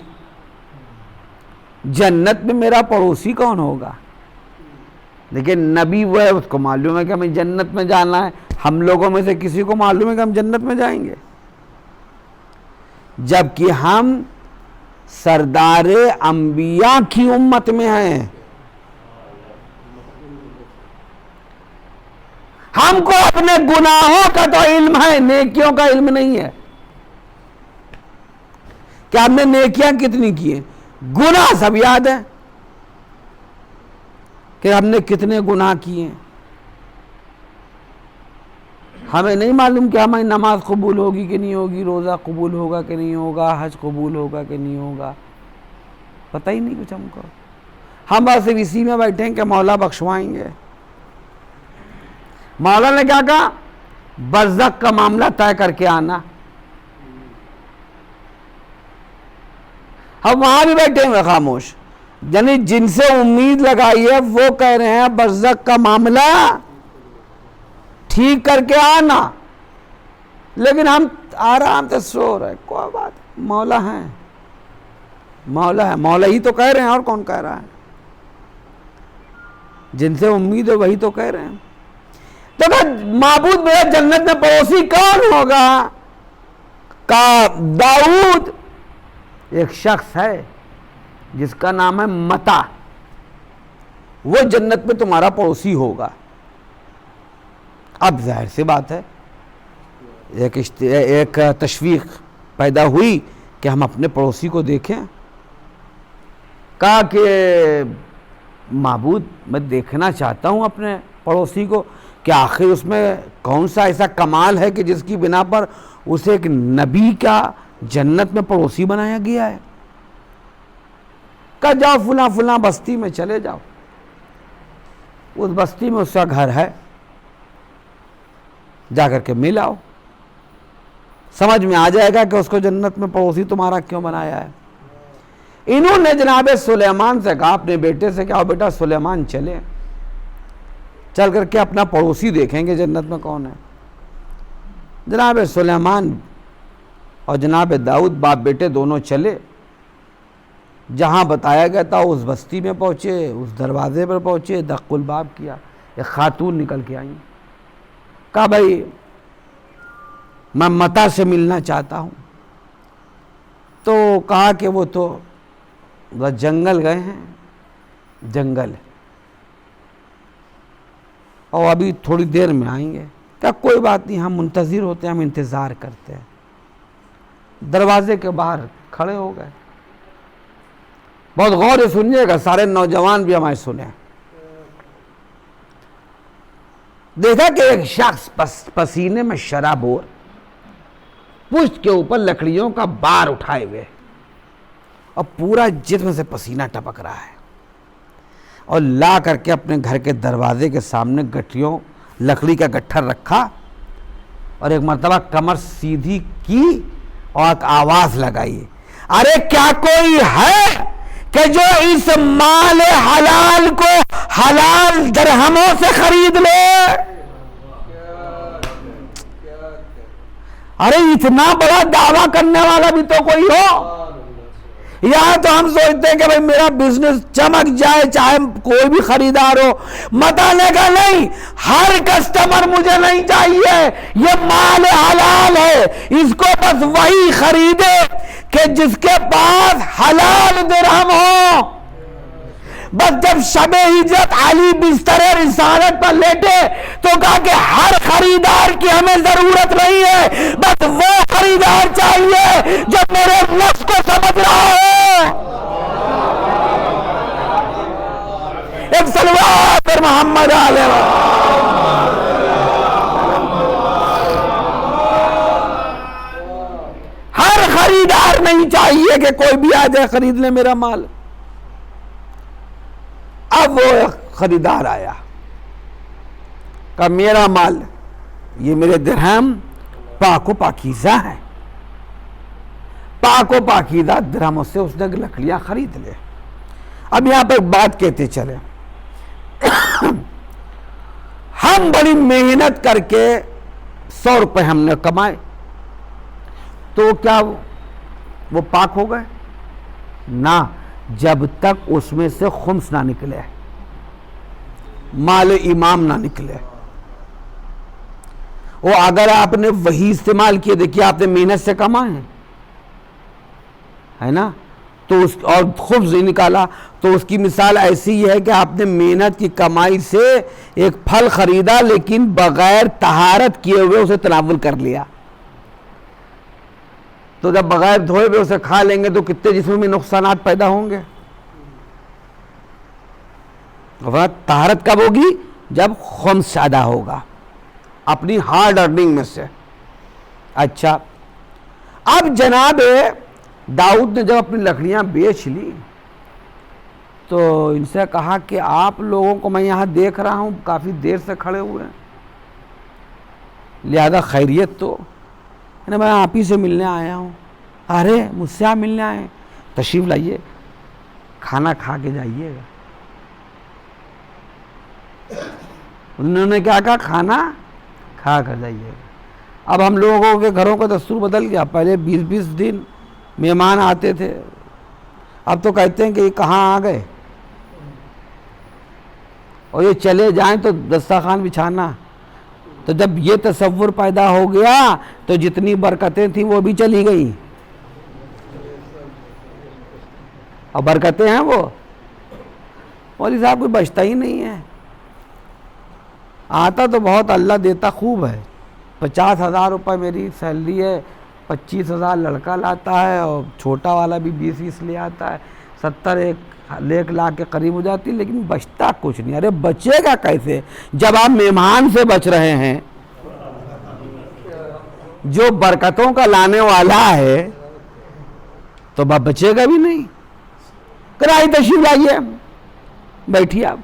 جنت میں میرا پڑوسی کون ہوگا؟ لیکن نبی وہ ہے، اس کو معلوم ہے کہ ہمیں جنت میں جانا ہے. ہم لوگوں میں سے کسی کو معلوم ہے کہ ہم جنت میں جائیں گے؟ جبکہ ہم سردار انبیاء کی امت میں ہیں. ہم کو اپنے گناہوں کا تو علم ہے، نیکیوں کا علم نہیں ہے کہ ہم نے نیکیاں کتنی کی ہیں. گناہ سب یاد ہے کہ ہم نے کتنے گناہ کیے ہیں. ہمیں نہیں معلوم کہ ہماری نماز قبول ہوگی کہ نہیں ہوگی، روزہ قبول ہوگا کہ نہیں ہوگا، حج قبول ہوگا کہ نہیں ہوگا، پتہ ہی نہیں کچھ ہم کو. ہم بس اسی میں بیٹھے ہیں کہ مولا بخشوائیں گے. مولا نے کیا کہا؟ برزخ کا معاملہ طے کر کے آنا. ہم وہاں بھی بیٹھے ہوئے خاموش، یعنی جن سے امید لگائی ہے وہ کہہ رہے ہیں برزخ کا معاملہ ٹھیک کر کے آنا، لیکن ہم آرام سے سو رہے. کوئی بات، مولا ہے، مولا ہے، مولا ہی تو کہہ رہے ہیں، اور کون کہہ رہا ہے؟ جن سے امید ہے وہی تو کہہ رہے ہیں. تو کہ معبود میرا جنت میں پڑوسی کون ہوگا؟ کہا داؤد. ایک شخص ہے جس کا نام ہے متا، وہ جنت میں تمہارا پڑوسی ہوگا. اب ظاہر سی بات ہے ایک تشویق پیدا ہوئی کہ ہم اپنے پڑوسی کو دیکھیں. کہا کہ معبود میں دیکھنا چاہتا ہوں اپنے پڑوسی کو کہ آخر اس میں کون سا ایسا کمال ہے کہ جس کی بنا پر اسے ایک نبی کا جنت میں پڑوسی بنایا گیا ہے. کہا جاؤ فلاں فلاں بستی میں چلے جاؤ، اس بستی میں اس کا گھر ہے، جا کر کے مل آؤ، سمجھ میں آ جائے گا کہ اس کو جنت میں پڑوسی تمہارا کیوں بنایا ہے. انہوں نے جناب سلیمان سے کہا، اپنے بیٹے سے کہا بیٹا سلیمان چلے، چل کر کے اپنا پڑوسی دیکھیں گے جنت میں کون ہے. جناب سلیمان اور جناب داؤد باپ بیٹے دونوں چلے، جہاں بتایا گیا تھا اس بستی میں پہنچے، اس دروازے پر پہنچے، دق الباب کیا. ایک خاتون نکل کے آئیں. کہا بھائی میں متا سے ملنا چاہتا ہوں. تو کہا کہ وہ تو جنگل گئے ہیں، جنگل، اور ابھی تھوڑی دیر میں آئیں گے. کہا کوئی بات نہیں، ہم منتظر ہوتے ہیں، ہم انتظار کرتے ہیں. دروازے کے باہر کھڑے ہو گئے. بہت غور سے سنیے گا، سارے نوجوان بھی ہمارے سنیں. دیکھا کہ ایک شخص پسینے میں شرابور، پشت کے اوپر لکڑیوں کا بار اٹھائے ہوئے، اور پورا جسم سے پسینہ ٹپک رہا ہے، اور لا کر کے اپنے گھر کے دروازے کے سامنے گٹھیوں لکڑی کا گٹھر رکھا، اور ایک مرتبہ کمر سیدھی کی اور ایک آواز لگائی، ارے کیا کوئی ہے کہ جو اس مال حلال کو حلال درہموں سے خرید لے؟ ارے اتنا بڑا دعویٰ کرنے والا بھی تو کوئی ہو. یہاں تو ہم سوچتے ہیں کہ بھئی میرا بزنس چمک جائے چاہے کوئی بھی خریدار ہو. متانے کا نہیں، ہر کسٹمر مجھے نہیں چاہیے، یہ مال حلال ہے، اس کو بس وہی خریدے کہ جس کے پاس حلال درہم ہو. بس جب شب ہجرت علی بستر رسالت پر لیٹے تو کہا کہ ہر خریدار کی ہمیں ضرورت نہیں ہے، بس وہ خریدار چاہیے جو میرے نفس کو سمجھ رہا ہو۔ ایک صلوات پر محمد علیہ۔ ہر خریدار نہیں چاہیے کہ کوئی بھی آ جائے خرید لے میرا مال۔ اب وہ خریدار آیا، کہا میرا مال، یہ میرے درہم پاک و پاکیزہ ہیں، پاک و پاکیزہ درہموں سے اس نے لکڑیاں خرید لے۔ اب یہاں پر ایک بات کہتے چلے، ہم بڑی محنت کر کے 100 روپے ہم نے کمائے، تو کیا وہ پاک ہو گئے؟ نہ، جب تک اس میں سے خمس نہ نکلے، مال امام نہ نکلے۔ وہ اگر آپ نے وہی استعمال کیے، دیکھیے آپ نے محنت سے کمائے ہیں، ہے نا، تو اس اور خبز نکالا، تو اس کی مثال ایسی ہے کہ آپ نے محنت کی کمائی سے ایک پھل خریدا لیکن بغیر طہارت کیے ہوئے اسے تناول کر لیا، تو جب بغیر دھوئے ہوئے اسے کھا لیں گے تو کتنے جسم میں نقصانات پیدا ہوں گے۔ طہارت کب ہوگی؟ جب خمس ادا ہوگا اپنی ہارڈ ارننگ میں سے۔ اچھا، اب جناب داؤد نے جب اپنی لکڑیاں بیچ لی تو ان سے کہا کہ آپ لوگوں کو میں یہاں دیکھ رہا ہوں کافی دیر سے کھڑے ہوئے ہیں، لہذا خیریت تو میں آپ ہی سے ملنے آیا ہوں۔ ارے مجھ سے آپ ملنے آئے ہیں، تشریف لائیے، کھانا کھا کے جائیے گا۔ انہوں نے کیا کہا؟ کھانا کھا کر جائیے گا۔ اب ہم لوگوں کے گھروں کا دستور بدل گیا، پہلے 20 دن مہمان آتے تھے، اب تو کہتے ہیں کہ یہ کہاں آ گئے، اور یہ چلے جائیں تو دسترخوان بچھانا۔ تو جب یہ تصور پیدا ہو گیا تو جتنی برکتیں تھیں وہ بھی چلی گئیں، اور برکتیں ہیں وہ مولوی صاحب کوئی بچتا ہی نہیں ہے۔ آتا تو بہت، اللہ دیتا خوب ہے، 50,000 روپے میری سیلری ہے، 25,000 لڑکا لاتا ہے، اور چھوٹا والا بھی 20 لے آتا ہے، 70-1 لاکھ کے قریب ہو جاتی، لیکن بچتا کچھ نہیں۔ ارے بچے گا کیسے جب آپ مہمان سے بچ رہے ہیں جو برکتوں کا لانے والا ہے، تو بچے گا بھی نہیں۔ کرائی تشریف لائیے، بیٹھیے، آپ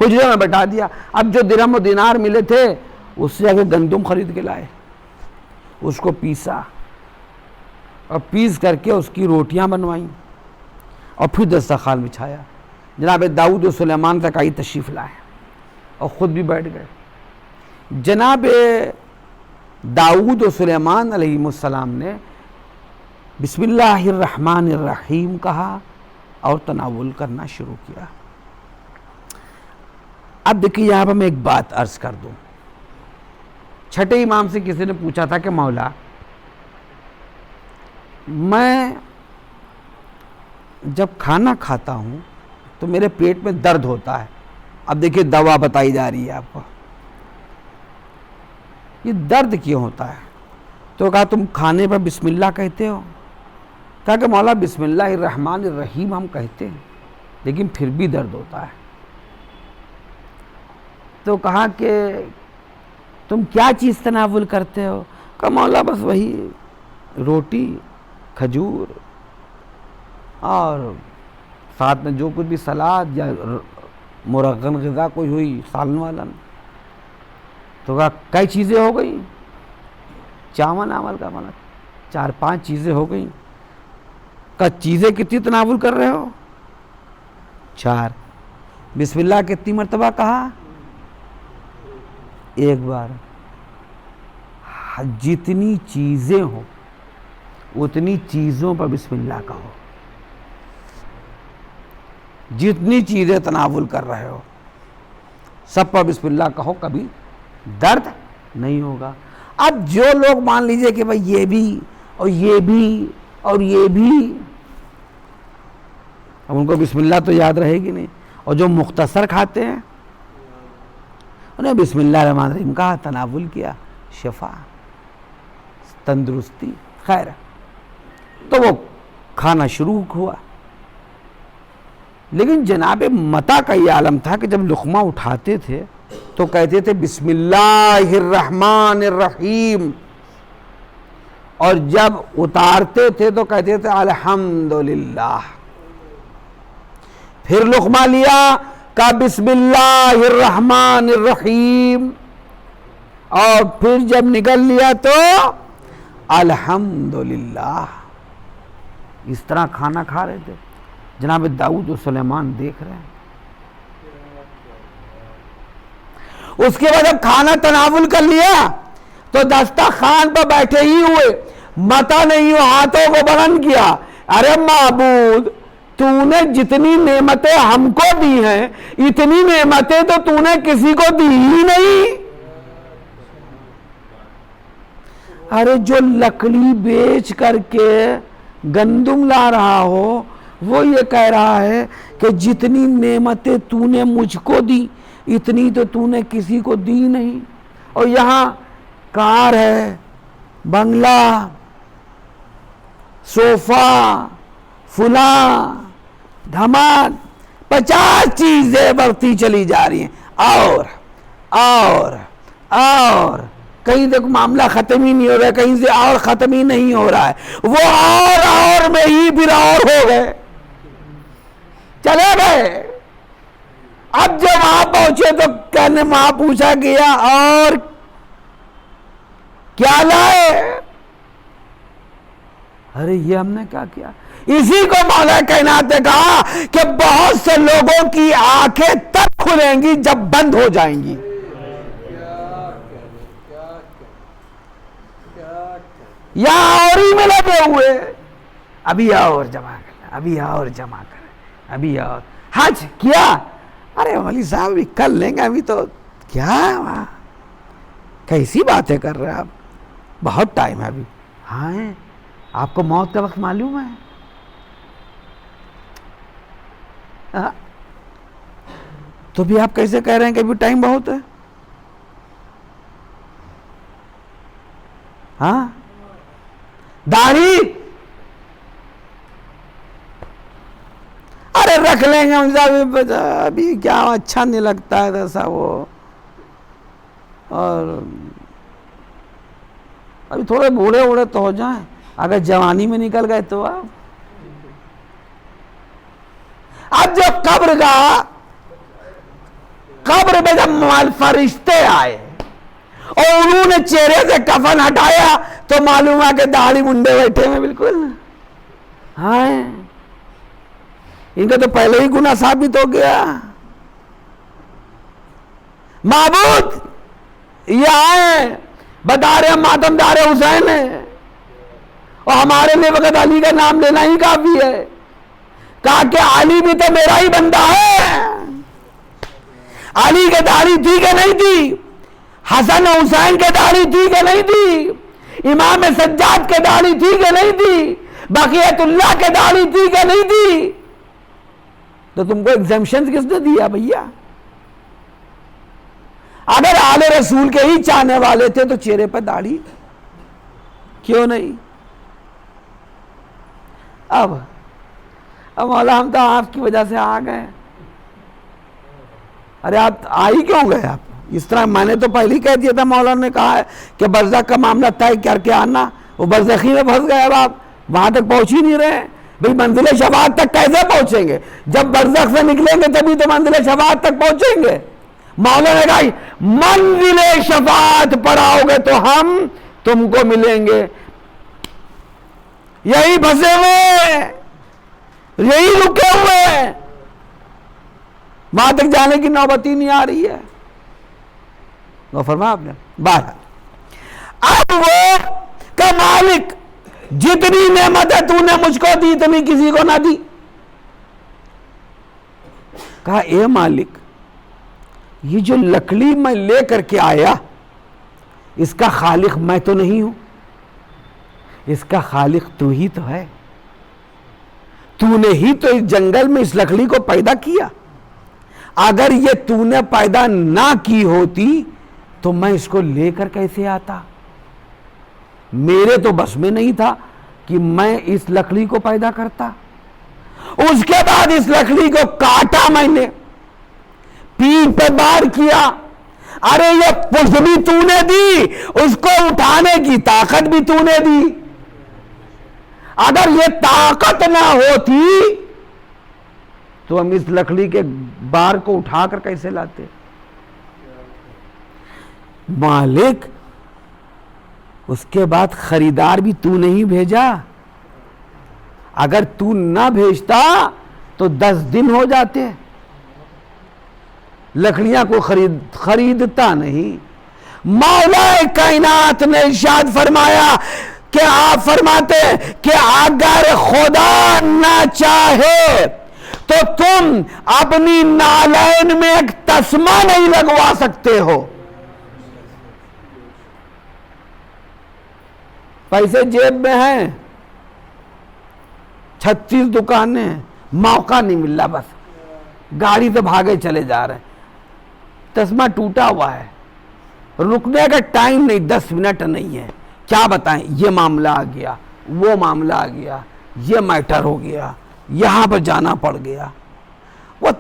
حجرے میں بٹھا دیا۔ اب جو درہم و دینار ملے تھے اس سے آگے گندم خرید کے لائے، اس کو پیسا اور پیس کر کے اس کی روٹیاں بنوائیں، اور پھر دسترخوان بچھایا۔ جناب داؤد و سلیمان تک آئی تشریف لائے اور خود بھی بیٹھ گئے۔ جناب داؤد و سلیمان علیہ السلام نے بسم اللہ الرحمن الرحیم کہا اور تناول کرنا شروع کیا۔ اب دیکھیے یہاں پر میں ایک بات عرض کر دوں، چھٹے امام سے کسی نے پوچھا تھا کہ مولا میں جب کھانا کھاتا ہوں تو میرے پیٹ میں درد ہوتا ہے، اب دیکھیے دوا بتائی جا رہی ہے آپ کو، یہ درد کیوں ہوتا ہے؟ تو کہا تم کھانے پر بسم اللہ کہتے ہو؟ کہا کہ مولا بسم اللہ الرحمن الرحیم ہم کہتے ہیں لیکن پھر بھی درد ہوتا ہے۔ تو کہا کہ تم کیا چیز تناول کرتے ہو؟ کہا مولا بس وہی روٹی، کھجور، اور ساتھ میں جو کچھ بھی سلاد یا مرغن غذا کوئی ہوئی، سالن والن۔ تو کہا کئی چیزیں ہو گئی؟ چاول آمل کا مانا 4-5 چیزیں ہو گئیں۔ کہا چیزیں کتنی تناول کر رہے ہو؟ 4۔ بسم اللہ کتنی مرتبہ کہا؟ 1 بار۔ جتنی چیزیں ہوں اتنی چیزوں پر بسم اللہ کہو، جتنی چیزیں تناول کر رہے ہو سب پر بسم اللہ کہو، کبھی درد نہیں ہوگا۔ اب جو لوگ مان لیجئے کہ بھئی یہ بھی اور یہ بھی اور یہ بھی، اب ان کو بسم اللہ تو یاد رہے گی نہیں، اور جو مختصر کھاتے ہیں انہیں بسم اللہ الرحمن الرحیم کہا، تناول کیا، شفا، تندرستی، خیر. تو وہ کھانا شروع ہوا. لیکن جناب متا کا یہ عالم تھا کہ جب لقمہ اٹھاتے تھے تو کہتے تھے بسم اللہ الرحمن الرحیم، اور جب اتارتے تھے تو کہتے تھے الحمدللہ. پھر لقمہ لیا، کہا بسم اللہ الرحمن الرحیم، اور پھر جب نکل لیا تو الحمدللہ. اس طرح کھانا کھا رہے تھے. جناب داؤد و سلیمان دیکھ رہے ہیں. اس کے بعد جب کھانا تناول کر لیا تو دسترخوان پر بیٹھے ہی ہوئے، متا نے یوں ہاتھوں کو بلند کیا، ارے معبود، تو نے جتنی نعمتیں ہم کو دی ہیں اتنی نعمتیں تو تو نے کسی کو دی ہی نہیں. ارے جو لکڑی بیچ کر کے گندم لا رہا ہو وہ یہ کہہ رہا ہے کہ جتنی نعمتیں تو نے مجھ کو دی اتنی تو تو نے کسی کو دی نہیں. اور یہاں کار ہے، بنگلہ، صوفہ، فلاں دھمان، 50 چیزیں بڑھتی چلی جا رہی ہیں. اور کہیں تک معاملہ ختم ہی نہیں ہو رہا ہے، کہیں سے اور ختم ہی نہیں ہو رہا ہے. وہ اور میں ہی پھر اور ہو گئے، چلے گئے. اب جب وہاں پہنچے تو کہنے وہاں پوچھا گیا اور کیا لائے؟ ارے یہ ہم نے کیا کیا؟ اسی کو مولا کائنات نے کہا کہ بہت سے لوگوں کی آنکھیں تب کھلیں گی جب بند ہو جائیں گی. یہاں اور ہی میں لگے ہوئے، ابھی اور جمع کر، ابھی اور جمع کر، ابھی اور حج کیا. ارے مولی صاحب بھی کر لیں گے، ابھی تو کیا کیسی باتیں کر رہے ہیں آپ، بہت ٹائم ہے ابھی. ہاں آپ کو موت کا وقت معلوم ہے؟ تو بھی آپ کیسے کہہ رہے ہیں کہ ابھی ٹائم بہت ہے؟ ہاں داڑھی ارے رکھ لیں گے ہم صاحب، ابھی کیا اچھا نہیں لگتا ہے ایسا وہ، اور ابھی تھوڑے بوڑھے اوڑے تو ہو جائیں، اگر جوانی میں نکل گئے تو اب جب قبر میں جب فرشتے آئے اور انہوں نے چہرے سے کفن ہٹایا تو معلوم ہے کہ داڑھی منڈے بیٹھے ہیں بالکل. ہاں ان کا تو پہلے ہی گناہ ثابت ہو گیا. معبود یہ آئے بدار ماتم دار حسین ہے، اور ہمارے لیے وقت علی کا نام لینا ہی کافی ہے. کہا کہ علی بھی تو میرا ہی بندہ ہے. علی کے داڑھی تھی کہ نہیں تھی؟ حسن حسین کے داڑھی تھی کہ نہیں تھی؟ امام سجاد کے داڑھی تھی کہ نہیں تھی؟ بقیت اللہ کے داڑھی تھی کہ نہیں تھی؟ تو تم کو ایگزیمشن کس نے دیا بھیا؟ اگر آل رسول کے ہی چاہنے والے تھے تو چہرے پہ داڑھی کیوں نہیں؟ اب مولا ہم تو آپ کی وجہ سے آ گئے. ارے آپ آئی کیوں گئے؟ آپ اس طرح میں نے تو پہلے ہی کہہ دیا تھا، مولا نے کہا ہے کہ برزخ کا معاملہ طے کر کے آنا. وہ برزخی میں پھنس گئے، اب آپ وہاں تک پہنچ ہی نہیں رہے. بھئی منزل شفاعت تک کیسے پہنچیں گے؟ جب برزخ سے نکلیں گے تبھی تو منزل شفاعت تک پہنچیں گے. مولا نے کہا منزل شفاعت پر آؤ گے تو ہم تم کو ملیں گے. یہی پھنسے ہوئے، یہی رکے ہوئے، وہاں تک جانے کی نوبت ہی نہیں آ رہی ہے. وہ فرمایا آپ نے بہرحال اب وہ کہ مالک جتنی نعمتیں تو نے مجھ کو دی اتنی کسی کو نہ دی. کہا اے مالک یہ جو لکڑی میں لے کر کے آیا اس کا خالق میں تو نہیں ہوں، اس کا خالق تو ہی تو ہے. تو نے ہی تو اس جنگل میں اس لکڑی کو پیدا کیا. اگر یہ تو نے پیدا نہ کی ہوتی تو میں اس کو لے کر کیسے آتا؟ میرے تو بس میں نہیں تھا کہ میں اس لکڑی کو پیدا کرتا. اس کے بعد اس لکڑی کو کاٹا میں نے, پیٹھ پہ بار کیا. ارے یہ پشت بھی تو نے دی, اس کو اٹھانے کی طاقت بھی تو نے دی. اگر یہ طاقت نہ ہوتی تو ہم اس لکڑی کے بار کو اٹھا کر کیسے لاتے؟ مالک, اس کے بعد خریدار بھی تو نہیں بھیجا. اگر تو نہ بھیجتا تو 10 دن ہو جاتے. لکڑیاں کو خریدتا نہیں. مولا کائنات نے ارشاد فرمایا کہ آپ فرماتے کہ اگر خدا نہ چاہے تو تم اپنی نالین میں ایک تسمہ نہیں لگوا سکتے ہو. پیسے جیب میں ہیں, 36 دکانیں ہیں, موقع نہیں مل رہا, بس گاڑی تو بھاگے چلے جا رہے ہیں. تسمہ ٹوٹا ہوا ہے, رکنے کا ٹائم نہیں, 10 منٹ نہیں ہے. کیا بتائیں, یہ معاملہ آ گیا, وہ معاملہ آ گیا, یہ میٹر ہو گیا, یہاں پر جانا پڑ گیا. وہ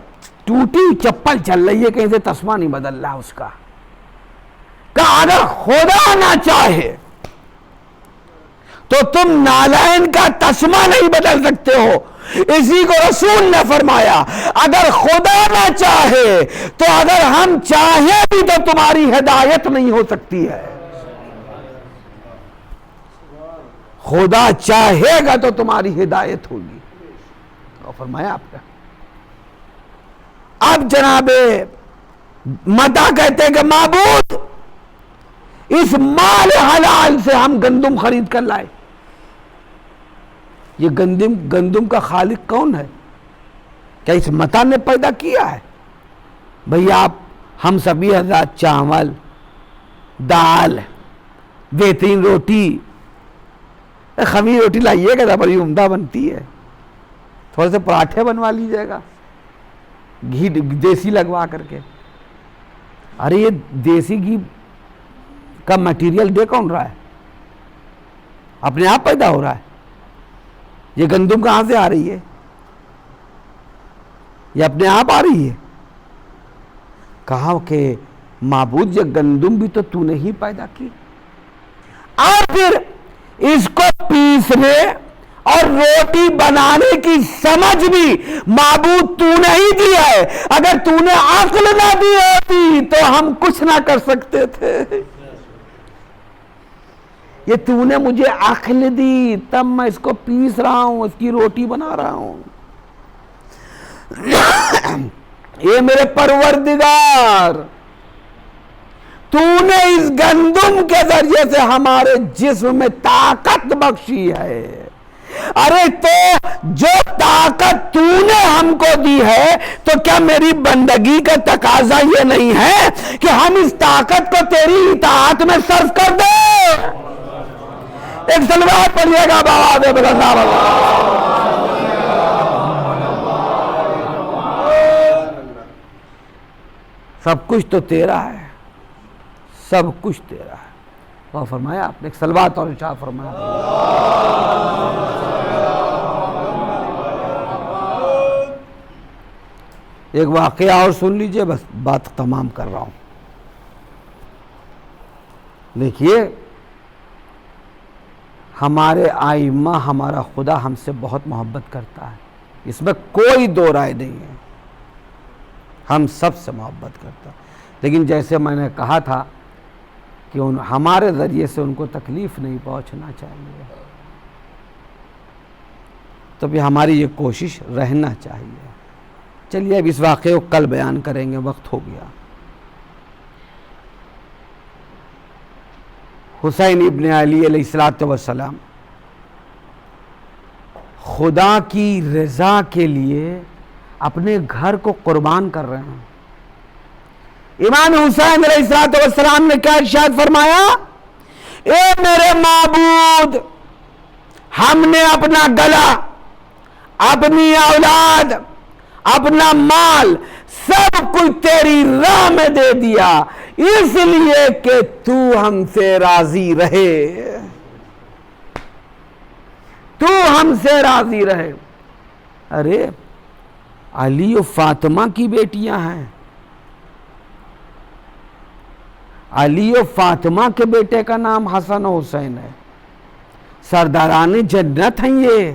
ٹوٹی چپل چل رہی ہے, کہیں سے تسمہ نہیں بدل رہا اس کا. کہ اگر خدا نہ چاہے تو تم نالین کا تسمہ نہیں بدل سکتے ہو. اسی کو رسول نے فرمایا اگر خدا نہ چاہے تو اگر ہم چاہیں بھی تو تمہاری ہدایت نہیں ہو سکتی ہے. خدا چاہے گا تو تمہاری ہدایت ہوگی. اور فرمایا آپ کا. اب جناب متا کہتے ہیں کہ معبود, اس مال حلال سے ہم گندم خرید کر لائے. یہ گندم کا خالق کون ہے؟ کیا اس متا نے پیدا کیا ہے؟ بھئی آپ ہم سبھی حضرات چاول, دال, بہترین روٹی, خمیر روٹی لائیے گا, بڑی عمدہ بنتی ہے. تھوڑے سے پراٹھے بنوا لیجئے گا, گھی دیسی لگوا کر کے. ارے یہ دیسی گھی کا مٹیریل دے کون رہا ہے؟ اپنے آپ پیدا ہو رہا ہے. یہ گندم کہاں سے آ رہی ہے؟ یہ اپنے آپ آ رہی ہے. کہا کہ معبود یہ گندم بھی تو نے ہی پیدا کی, اور پھر اس کو پیسنے اور روٹی بنانے کی سمجھ بھی معبود تو نے ہی دی ہے. اگر تو نے عقل نہ دی ہوتی تو ہم کچھ نہ کر سکتے تھے. یہ تو نے مجھے عقل دی, تب میں اس کو پیس رہا ہوں, اس کی روٹی بنا رہا ہوں. یہ میرے پروردگار, تو نے اس گندم کے ذریعے سے ہمارے جسم میں طاقت بخشی ہے. ارے تو جو طاقت تو نے ہم کو دی ہے تو کیا میری بندگی کا تقاضا یہ نہیں ہے کہ ہم اس طاقت کو تیری اطاعت میں صرف کر دیں؟ ایک سلوات پڑھیے گا بابا دے بلا صاحب. سب کچھ تو تیرا ہے, سب کچھ تیرا ہے. اور فرمایا آپ نے ایک سلوات اور ارشاد فرمایا. ایک واقعہ اور سن لیجئے, بس بات تمام کر رہا ہوں. دیکھیے, ہمارے آئمہ, ہمارا خدا ہم سے بہت محبت کرتا ہے, اس میں کوئی دو رائے نہیں ہے. ہم سب سے محبت کرتا ہے, لیکن جیسے میں نے کہا تھا کہ ہمارے ذریعے سے ان کو تکلیف نہیں پہنچنا چاہیے, تو بھی ہماری یہ کوشش رہنا چاہیے. چلیے اب اس واقعے کو کل بیان کریں گے, وقت ہو گیا. حسین ابن علی علیہ السلام خدا کی رضا کے لیے اپنے گھر کو قربان کر رہے ہیں. امام حسین علیہ السلام نے کیا ارشاد فرمایا؟ اے میرے معبود, ہم نے اپنا گلا, اپنی اولاد, اپنا مال سب کچھ تیری راہ میں دے دیا اس لیے کہ تو ہم سے راضی رہے، تو ہم سے راضی رہے۔ ارے علی و فاطمہ کی بیٹیاں ہیں، علی و فاطمہ کے بیٹے کا نام حسن و حسین ہے، سرداران جنت ہیں یہ،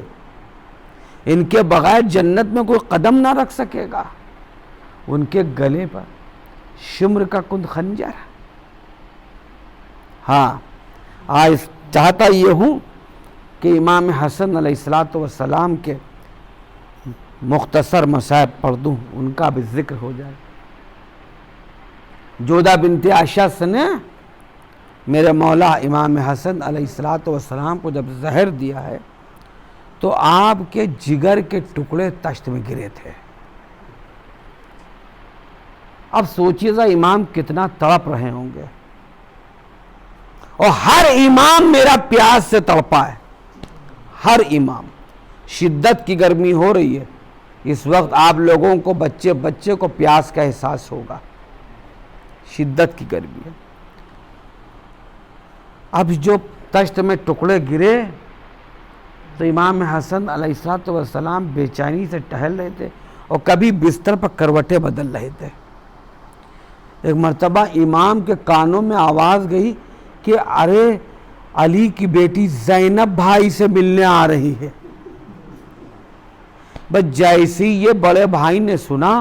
ان کے بغیر جنت میں کوئی قدم نہ رکھ سکے گا۔ ان کے گلے پر شمر کا کند خنجر۔ ہاں آج چاہتا یہ ہوں کہ امام حسن علیہ السلام کے مختصر مصائب پڑھ دوں، ان کا بھی ذکر ہو جائے۔ جودہ بنت اشعث نے میرے مولا امام حسن علیہ السلام کو جب زہر دیا ہے تو آپ کے جگر کے ٹکڑے تشت میں گرے تھے۔ اب سوچیے ذرا امام کتنا تڑپ رہے ہوں گے، اور ہر امام میرا پیاس سے تڑپا ہے، ہر امام۔ شدت کی گرمی ہو رہی ہے اس وقت، آپ لوگوں کو بچے کو پیاس کا احساس ہوگا، شدت کی گرمی ہے۔ اب جو تشت میں ٹکڑے گرے تو امام حسن علیہ السلام بے چینی سے ٹہل رہے تھے اور کبھی بستر پر کروٹیں بدل رہے تھے۔ ایک مرتبہ امام کے کانوں میں آواز گئی کہ ارے علی کی بیٹی زینب بھائی سے ملنے آ رہی ہے۔ بس جیسی یہ بڑے بھائی نے سنا،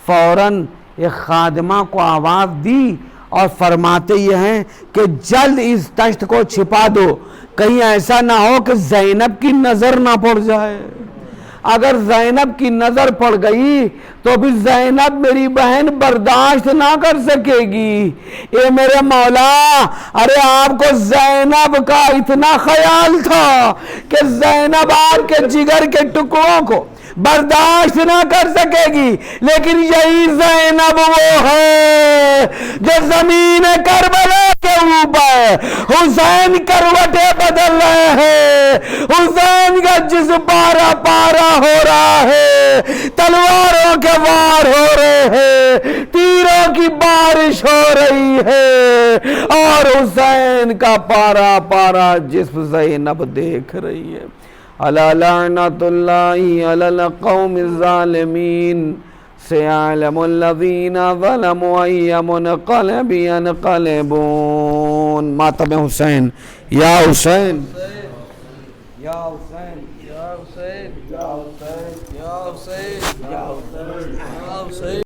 فوراً ایک خادمہ کو آواز دی اور فرماتے یہ ہیں کہ جلد اس تشت کو چھپا دو، کہیں ایسا نہ ہو کہ زینب کی نظر نہ پڑ جائے۔ اگر زینب کی نظر پڑ گئی تو بھی زینب میری بہن برداشت نہ کر سکے گی۔ اے میرے مولا، ارے آپ کو زینب کا اتنا خیال تھا کہ زینب آپ کے جگر کے ٹکڑوں کو برداشت نہ کر سکے گی، لیکن یہی زینب وہ ہے جو زمین کربلا کے اوپر حسین کروٹیں بدل رہے ہیں، حسین کا جسم پارا پارا ہو رہا ہے، تلواروں کے وار ہو رہے ہیں، تیروں کی بارش ہو رہی ہے، اور حسین کا پارا پارا جسم زینب دیکھ رہی ہے۔ الا لعنت اللہ علی القوم الظالمین، سیعلم الذین ظلموا ای منقلب ینقلبون۔ ماتم حسین، یا حسین یا حسین یا حسین یا حسین یا حسین یا حسین یا حسین۔